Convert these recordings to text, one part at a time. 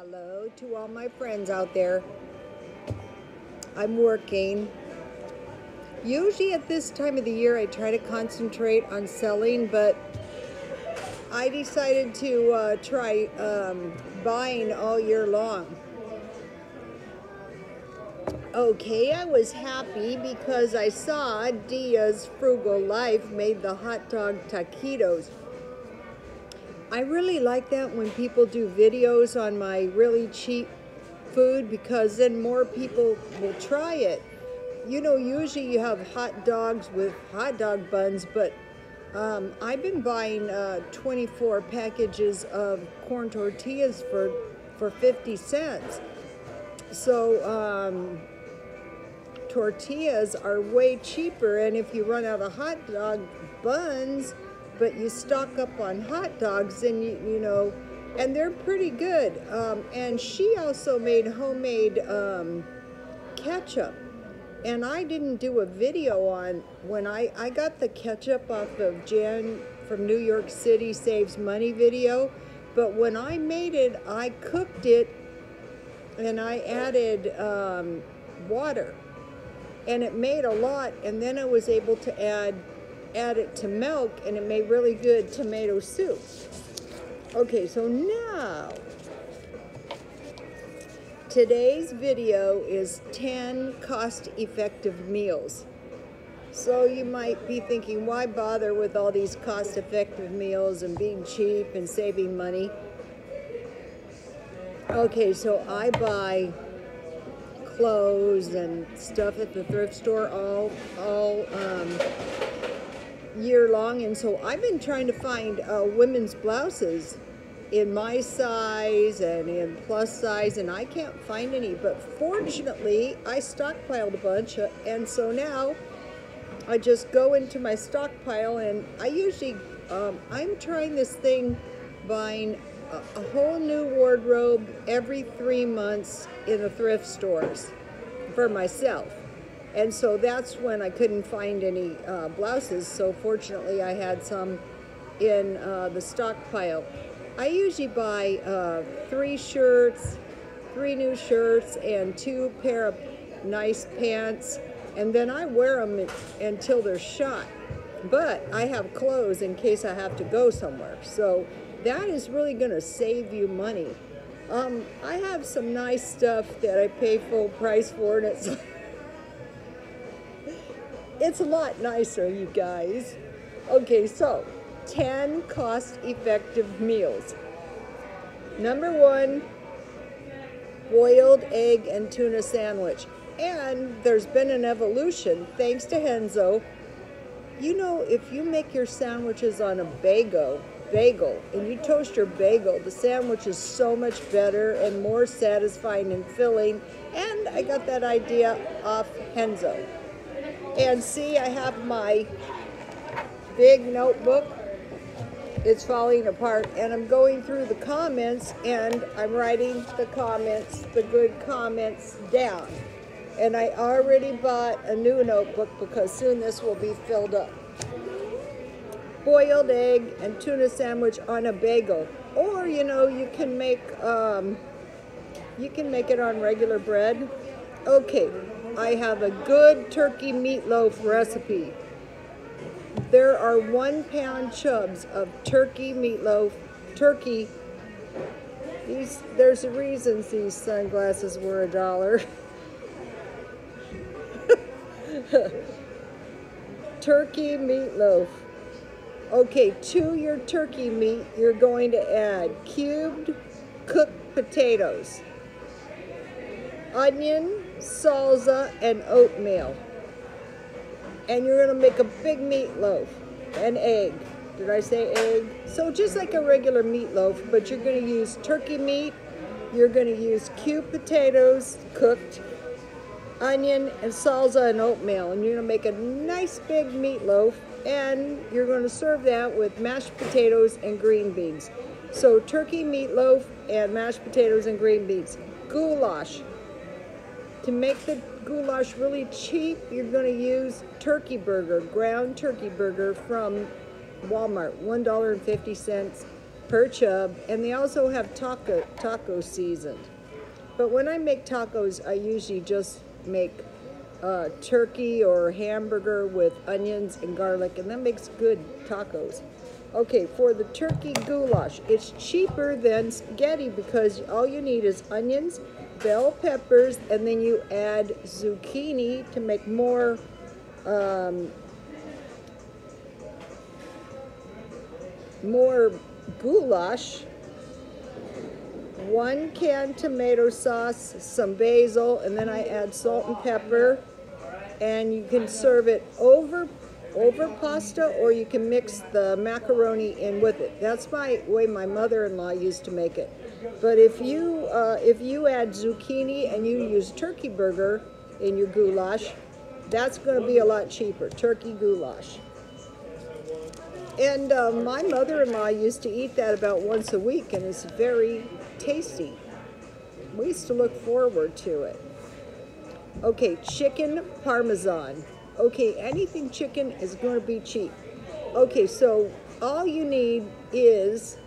Hello to all my friends out there. I'm working. Usually at this time of the year I try to concentrate on selling, but I decided to try buying all year long. Okay, I was happy because I saw Dia's Frugal Life made the hot dog taquitos. I really like that when people do videos on my really cheap food because then more people will try it. You know, usually you have hot dogs with hot dog buns, but I've been buying 24 packages of corn tortillas for 50 cents. So tortillas are way cheaper, and if you run out of hot dog buns, but you stock up on hot dogs, then you know, and they're pretty good. And she also made homemade ketchup. And I didn't do a video on when I got the ketchup off of Jen from New York City Saves Money video. But when I made it, I cooked it and I added water. And it made a lot, and then I was able to add it to milk, and it made really good tomato soup. Okay, so now today's video is 10 cost-effective meals. So you might be thinking, why bother with all these cost-effective meals and being cheap and saving money? Okay, so I buy clothes and stuff at the thrift store all year long, and so I've been trying to find women's blouses in my size and in plus size, and I can't find any. But fortunately I stockpiled a bunch, and so now I just go into my stockpile, and I usually I'm trying this thing buying a whole new wardrobe every 3 months in the thrift stores for myself. And so that's when I couldn't find any blouses, so fortunately I had some in the stockpile. I usually buy 3 shirts, 3 new shirts, and 2 pair of nice pants, and then I wear them until they're shot. But I have clothes in case I have to go somewhere, so that is really going to save you money. I have some nice stuff that I pay full price for, and it's a lot nicer, you guys. Okay, so 10 cost-effective meals. Number 1, boiled egg and tuna sandwich. And there's been an evolution thanks to Henzo. You know, if you make your sandwiches on a bagel, and you toast your bagel, the sandwich is so much better and more satisfying and filling. And I got that idea off Henzo. And see, I have my big notebook. It's falling apart, and I'm going through the comments, and I'm writing the comments, the good comments, down. And I already bought a new notebook because soon this will be filled up. Boiled egg and tuna sandwich on a bagel, or you know, you can make it on regular bread. Okay, I have a good turkey meatloaf recipe. There are 1-pound chubs of turkey meatloaf. Turkey. There's a reason these sunglasses were $1. Turkey meatloaf. Okay, to your turkey meat, you're going to add cubed cooked potatoes, onion, salsa, and oatmeal. And you're going to make a big meatloaf. An egg. Did I say egg? So just like a regular meatloaf, but you're going to use turkey meat, you're going to use cubed potatoes, cooked, onion, and salsa and oatmeal. And you're going to make a nice big meatloaf, and you're going to serve that with mashed potatoes and green beans. So turkey meatloaf and mashed potatoes and green beans. Goulash. To make the goulash really cheap, you're going to use turkey burger, ground turkey burger from Walmart, $1.50. chub, and they also have taco seasoned. But when I make tacos, I usually just make turkey or hamburger with onions and garlic, and that makes good tacos. Okay, for the turkey goulash, it's cheaper than spaghetti because all you need is onions, bell peppers, and then you add zucchini to make more goulash. 1 can tomato sauce, some basil, and then I add salt and pepper. And you can serve it over pasta, or you can mix the macaroni in with it. That's the way my mother-in-law used to make it. But if you add zucchini and you use turkey burger in your goulash, that's going to be a lot cheaper, turkey goulash. And my mother-in-law used to eat that about once a week, and it's very tasty. We used to look forward to it. Okay, chicken Parmesan. Okay, anything chicken is going to be cheap. Okay, so all you need is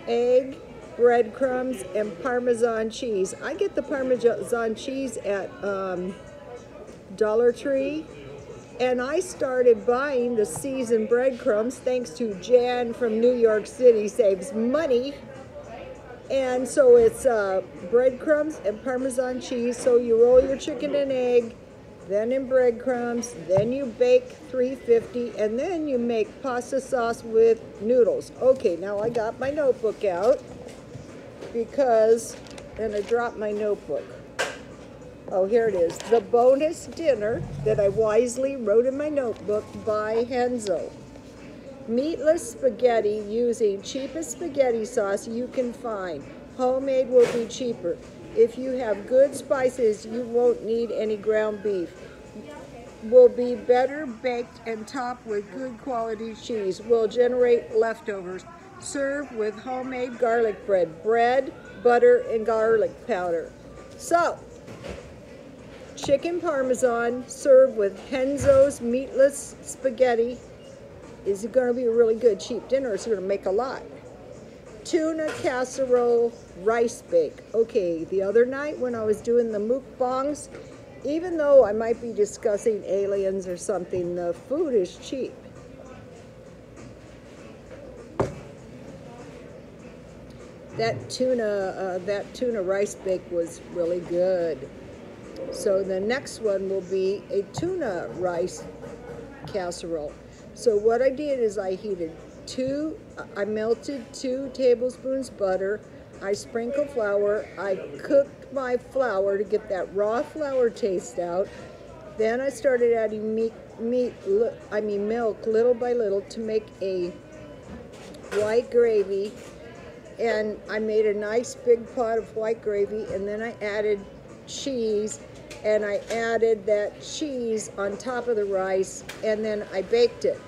egg, breadcrumbs, and Parmesan cheese. I get the Parmesan cheese at Dollar Tree, and I started buying the seasoned breadcrumbs thanks to Jan from New York City, saves money. And so it's breadcrumbs and Parmesan cheese. So you roll your chicken in egg, then in breadcrumbs, then you bake 350, and then you make pasta sauce with noodles. Okay, now I got my notebook out and I dropped my notebook. Oh, here it is. The bonus dinner that I wisely wrote in my notebook by Henzo. Meatless spaghetti using cheapest spaghetti sauce you can find. Homemade will be cheaper. If you have good spices, you won't need any ground beef. Will be better baked and topped with good quality cheese. Will generate leftovers. Serve with homemade garlic bread, butter, and garlic powder. So, chicken Parmesan served with Henzo's meatless spaghetti. Is it going to be a really good cheap dinner? It's going to make a lot. Tuna casserole rice bake. Okay, the other night when I was doing the mukbangs, even though I might be discussing aliens or something, the food is cheap. That tuna rice bake was really good. So the next one will be a tuna rice casserole. So what I did is I melted 2 tablespoons butter. I sprinkled flour. I cooked my flour to get that raw flour taste out. Then I started adding milk little by little to make a white gravy. And I made a nice big pot of white gravy, and then I added cheese, and I added that cheese on top of the rice, and then I baked it.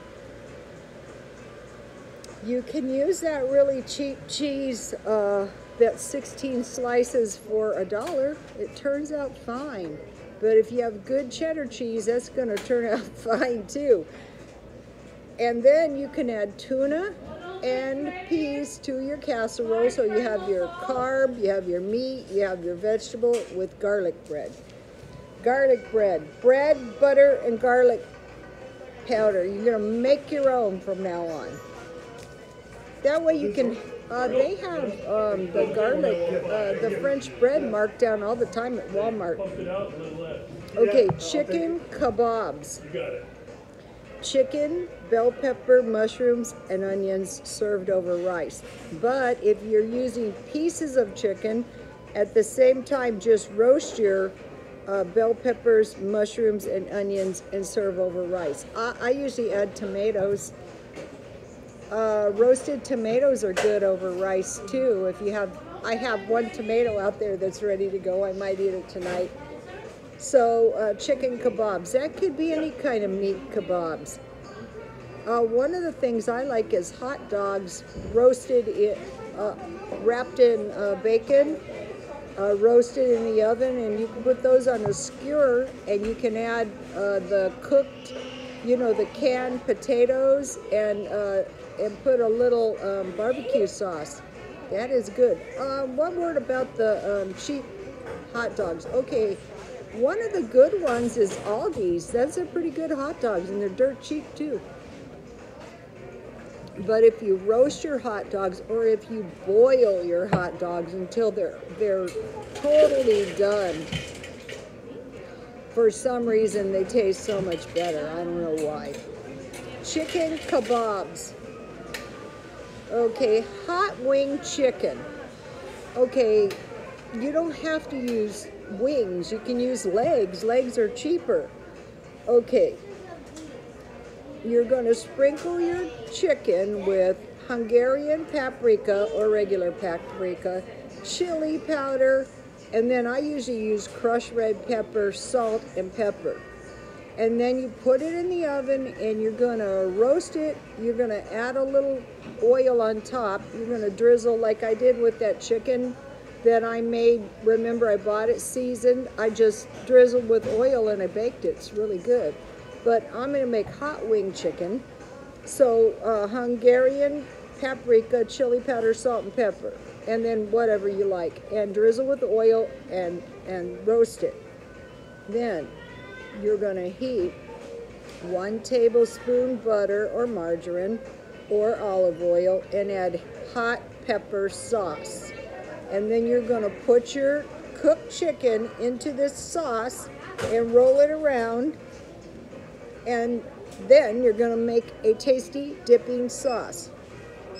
You can use that really cheap cheese, that 16 slices for $1. It turns out fine. But if you have good cheddar cheese, that's going to turn out fine too. And then you can add tuna and peas to your casserole. So you have your carb, you have your meat, you have your vegetable with garlic bread. Garlic bread, butter, and garlic powder. You're going to make your own from now on. That way you can, they have the garlic, the French bread marked down all the time at Walmart. Okay, chicken kebabs. Chicken, bell pepper, mushrooms, and onions served over rice. But if you're using pieces of chicken, at the same time just roast your bell peppers, mushrooms, and onions and serve over rice. I usually add tomatoes. Roasted tomatoes are good over rice too. If you have, I have 1 tomato out there that's ready to go. I might eat it tonight. So chicken kebabs, that could be any kind of meat kebabs. One of the things I like is hot dogs roasted, wrapped in bacon, roasted in the oven, and you can put those on a skewer, and you can add the cooked you know, the canned potatoes and put a little barbecue sauce. That is good. One word about the cheap hot dogs. Okay, one of the good ones is Aldi's. That's a pretty good hot dogs, and they're dirt cheap too. But if you roast your hot dogs, or if you boil your hot dogs until they're totally done, for some reason they taste so much better. I don't know why. Chicken kebabs. Okay, hot wing chicken. Okay, you don't have to use wings. You can use legs. Legs are cheaper. Okay. You're going to sprinkle your chicken with Hungarian paprika or regular paprika, chili powder, and then I usually use crushed red pepper, salt, and pepper. And then you put it in the oven and you're going to roast it. You're going to add a little oil on top. You're going to drizzle like I did with that chicken that I made. Remember, I bought it seasoned. I just drizzled with oil and I baked it. It's really good. But I'm going to make hot wing chicken. So Hungarian paprika, chili powder, salt, and pepper. And then whatever you like. And drizzle with oil and roast it. Then you're going to heat 1 tablespoon butter or margarine or olive oil and add hot pepper sauce. And then you're going to put your cooked chicken into this sauce and roll it around. And then you're going to make a tasty dipping sauce.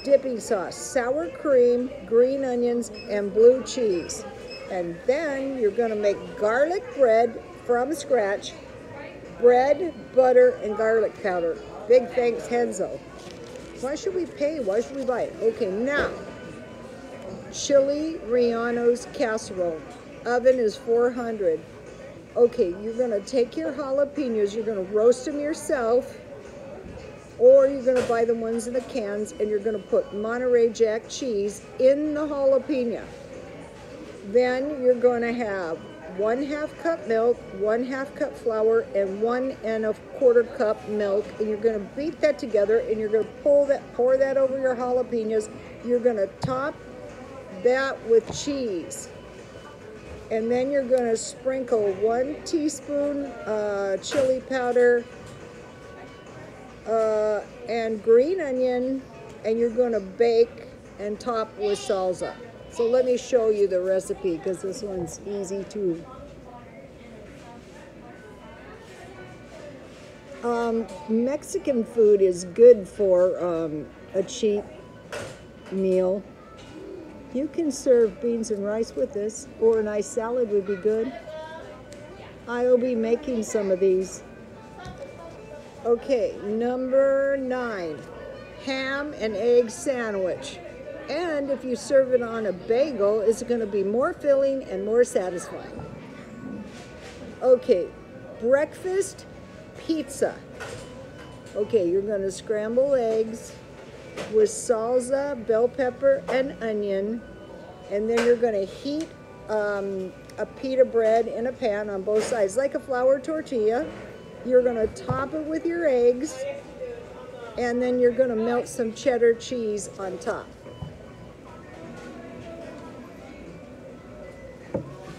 Dipping sauce, sour cream, green onions, and blue cheese. And then you're going to make garlic bread from scratch. Bread, butter, and garlic powder. Big thanks, Henzo. Why should we pay? Why should we buy it? Okay, now, chili rellenos casserole. Oven is 400. Okay, you're going to take your jalapenos, you're going to roast them yourself, or you're going to buy the ones in the cans, and you're going to put Monterey Jack cheese in the jalapeno. Then you're going to have 1/2 cup milk, 1/2 cup flour, and 1 1/4 cup milk, and you're going to beat that together, and you're going to pour that over your jalapenos. You're going to top that with cheese. And then you're going to sprinkle 1 teaspoon chili powder and green onion, and you're going to bake and top with salsa. So let me show you the recipe because this one's easy too. Mexican food is good for a cheap meal. You can serve beans and rice with this, or a nice salad would be good. I'll be making some of these. Okay, number 9, ham and egg sandwich. And if you serve it on a bagel, it's going to be more filling and more satisfying. Okay, breakfast pizza. Okay, you're going to scramble eggs with salsa, bell pepper, and onion. And then you're going to heat a pita bread in a pan on both sides, like a flour tortilla. You're going to top it with your eggs, and then you're going to melt some cheddar cheese on top.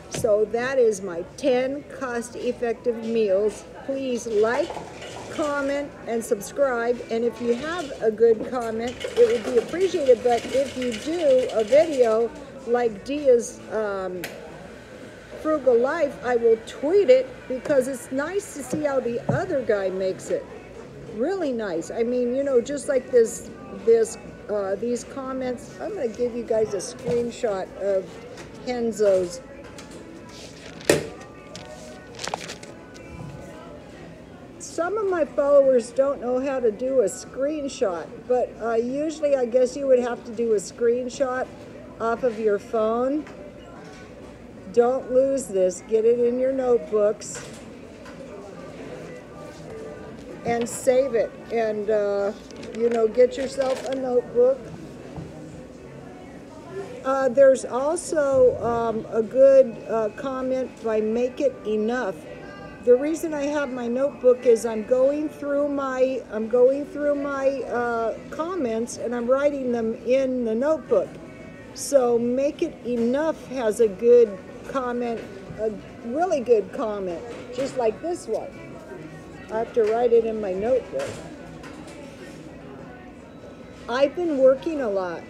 So that is my 10 cost-effective meals. Please like, comment, and subscribe. And if you have a good comment, it would be appreciated. But if you do a video like Dia's Frugal Life, I will tweet it because it's nice to see how the other guy makes it. Really nice. I mean, you know, just like these comments. I'm going to give you guys a screenshot of Henzo's. Some of my followers don't know how to do a screenshot, but usually I guess you would have to do a screenshot off of your phone. Don't lose this. Get it in your notebooks and save it. And, you know, get yourself a notebook. There's also a good comment by Make It Enough. The reason I have my notebook is I'm going through my comments, and I'm writing them in the notebook. So Make It Enough has a good comment, a really good comment, just like this one. I have to write it in my notebook. I've been working a lot.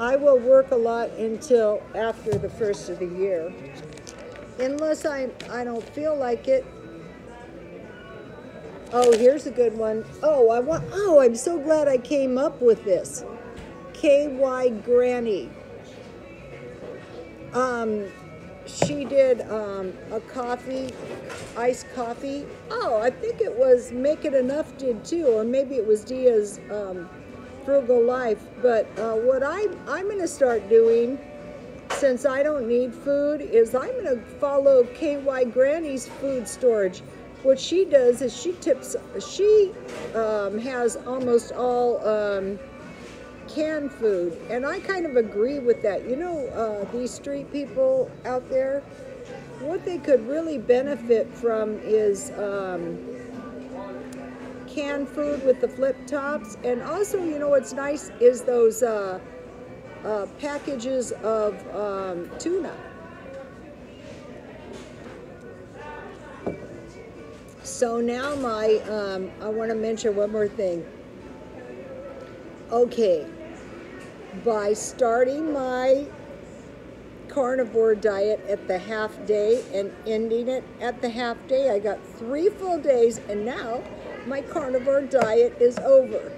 I will work a lot until after the first of the year. Unless I don't feel like it. Oh, here's a good one. Oh, I'm so glad I came up with this. KY Granny. She did a coffee, iced coffee. Oh, I think it was Make It Enough did too, or maybe it was Dia's Frugal Life. But what I'm going to start doing, since I don't need food, is I'm going to follow KY Granny's food storage. What she does is she has almost all canned food, and I kind of agree with that. You know, these street people out there, what they could really benefit from is canned food with the flip tops. And also, you know what's nice is those packages of tuna. So now I want to mention one more thing. Okay, by starting my carnivore diet at the half day and ending it at the half day, I got 3 full days, and now my carnivore diet is over.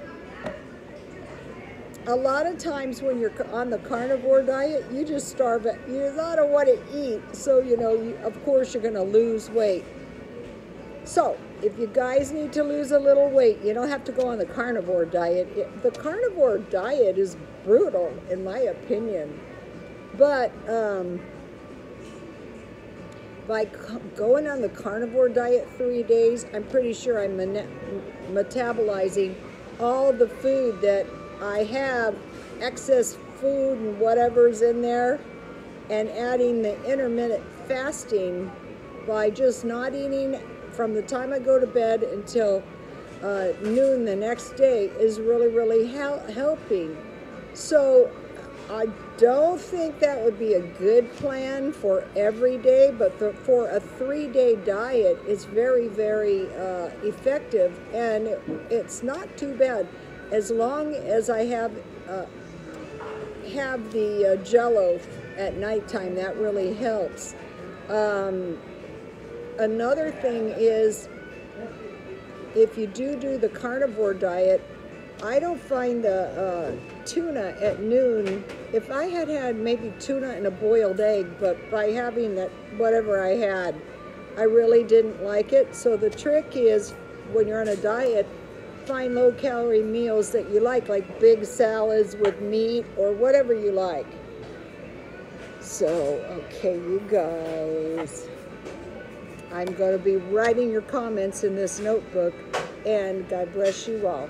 A lot of times when you're on the carnivore diet, you just starve it. You don't want to eat, so you know, of course you're going to lose weight. So if you guys need to lose a little weight, you don't have to go on the carnivore diet. The carnivore diet is brutal, in my opinion. But by going on the carnivore diet 3 days, I'm pretty sure I'm metabolizing all the food that I have, excess food and whatever's in there, and adding the intermittent fasting by just not eating from the time I go to bed until noon the next day is really, really helping. So I don't think that would be a good plan for every day, but for a 3-day diet, it's very, very effective, and it's not too bad. As long as I have the Jello at nighttime, that really helps. Another thing is, if you do the carnivore diet, I don't find the tuna at noon. If I had maybe tuna and a boiled egg, but by having that whatever I had, I really didn't like it. So the trick is, when you're on a diet, find low-calorie meals that you like big salads with meat or whatever you like. So, okay, you guys, I'm going to be writing your comments in this notebook, and God bless you all.